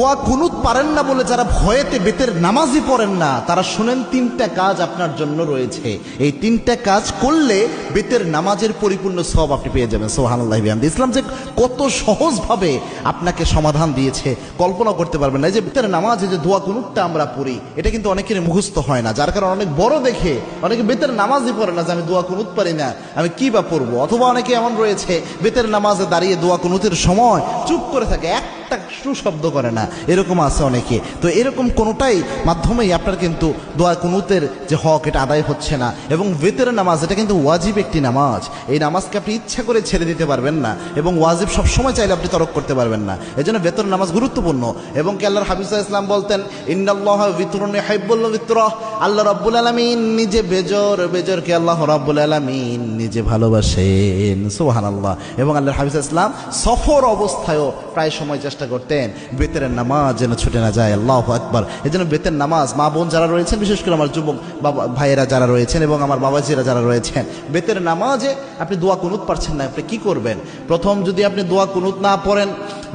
দোয়া কুনুত পারেন না বলে যারা ভয়েতে বেতের নামাজই পড়েন না, তারা শুনেন তিনটা কাজ আপনার জন্য রয়েছে। এই তিনটা কাজ করলে বেতের নামাজের পরিপূর্ণ সওয়াব আপনি পেয়ে যাবেন। সুবহানাল্লাহি বিহামদি। ইসলাম যে কত সহজভাবে আপনাকে সমাধান দিয়েছে কল্পনা করতে পারবেন না। এই যে বেতের নামাজে যে দোয়া কুনুতটা আমরা পড়ি, এটা কিন্তু অনেকের মুখস্থ হয় না, যার কারণে অনেক বড় দেখে অনেকে বেতের নামাজই পড়ে না যে আমি দোয়া কুনুত পারি না, আমি কি বা পড়বো। অথবা অনেকে এমন রয়েছে বেতের নামাজে দাঁড়িয়ে দোয়া কুনুতের সময় চুপ করে থাকে, একটা শব্দ করে না, এরকম আছে অনেকে। তো এরকম কোনোটাই মাধ্যমেই আপনার কিন্তু দোয়া কুনুতের যে হক এটা আদায় হচ্ছে না। এবং বেতের নামাজ এটা কিন্তু ওয়াজিব একটি নামাজ, এই নামাজকে আপনি ইচ্ছা করে ছেড়ে দিতে পারবেন না, এবং ওয়াজিব সবসময় চাইলে আপনি তরক করতে পারবেন না। এই জন্য বেতের নামাজ গুরুত্বপূর্ণ। এবং কি আল্লাহর হাবিব সাল্লাল্লাহু আলাইহি ওয়াসাল্লাম বলতেন, ইন্নাল্লাহা বিতরুন ইউহিব্বুল বিতরা, আল্লাহ রাব্বুল আলামিন নিজে বেজরকে আল্লাহ রাব্বুল আলামিন নিজে ভালোবাসেন। সুবহানাল্লাহ। এবং আল্লাহর হাবিব সাল্লাল্লাহু আলাইহি ওয়াসাল্লাম সফর অবস্থায়ও প্রায় সময় চেষ্টা করতেন বেতের নামাজ যেন ছুটে না যায়। আল্লাহু আকবার। এই জন্য বেতের নামাজ মা বোন যারা রয়েছেন, বিশেষ করে আমার যুবক বাবা ভাইয়েরা যারা রয়েছেন এবং আমার বাবাজিরা যারা রয়েছেন, বেতের নামাজে আপনি দোয়া কুনুত পারছেন না, আপনি কি করবেন? প্রথম যদি আপনি দোয়া কুনুত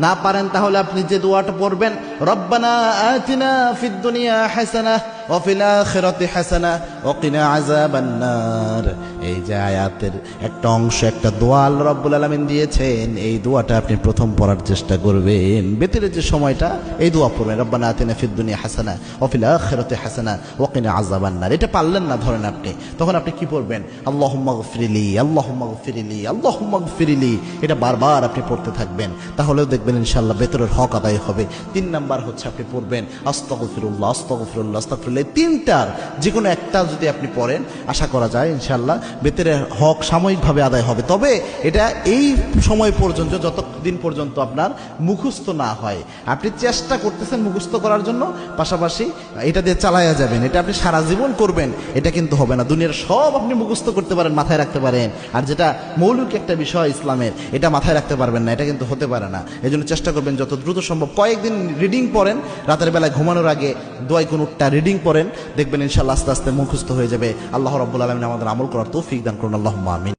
না পারেন তাহলে আপনি যে দোয়াটা পড়বেন, রব্বানা আতিনা ফিদ দুনিয়া হাসানাহ ওয়া ফিল আখিরাতি হাসানাহ ওয়া কিনা আযাবান নার। এই যে আয়াতের একটা অংশ, একটা দোয়া আল্লাহ রাব্বুল আলামিন দিয়েছেন, এই দোয়াটা আপনি প্রথম পড়ার চেষ্টা করবেন। বেতের যে সময়টা এই দোয়া পড়বেন, রব্বানা আতিনা ফিদ দুনিয়া হাসানাহ ওয়া ফিল আখিরাতি হাসানাহ ওয়া কিনা আযাবান নার। এটা পারলেন না ধরেন আপনি, তখন আপনি কি পড়বেন? আল্লাহুম্মা গফিরলি, আল্লাহুম্মা গফিরলি, আল্লাহুম্মা গফিরলি। এটা বারবার আপনি পড়তে থাকবেন, তাহলেও দেখবেন ইনশাআল্লাহ বেতরের হক আদায় হবে। 3 নাম্বার হচ্ছে আপনি পড়বেন আস্তাগফিরুল্লাহ, আস্তাগফিরুল্লাহ, আস্তাগফিরুল্লাহ। এই তিনটার যে কোনো একটা যদি আপনি পড়েন, আশা করা যায় ইনশাআল্লাহ বেতরের হক সাময়িকভাবে আদায় হবে। তবে এটা এই সময় পর্যন্ত, যতদিন পর্যন্ত আপনার মুখস্থ না হয়। আপনি চেষ্টা করতেছেন মুখস্থ করার জন্য, পাশাপাশি এটা দিয়ে চালায়া যাবেন। এটা আপনি সারা জীবন করবেন, এটা কিন্তু হবে না। দুনিয়ার সব আপনি মুখস্থ করতে পারেন, মাথায় রাখতে পারেন, আর যেটা মৌলিক একটা বিষয় ইসলামের, এটা মাথায় রাখতে পারবেন না, এটা কিন্তু হতে পারে না। এই জন্য চেষ্টা করবেন যত দ্রুত সম্ভব কয়েকদিন রিডিং পড়েন, রাতের বেলায় ঘুমানোর আগে দোয়া কুনুতটা রিডিং পড়েন, দেখবেন ইনশাআল্লাহ আস্তে আস্তে মুখস্থ হয়ে যাবে। আল্লাহ রাব্বুল আলামিন আমাদের আমল করার তৌফিক দান করুন। আল্লাহুম্মা আমিন।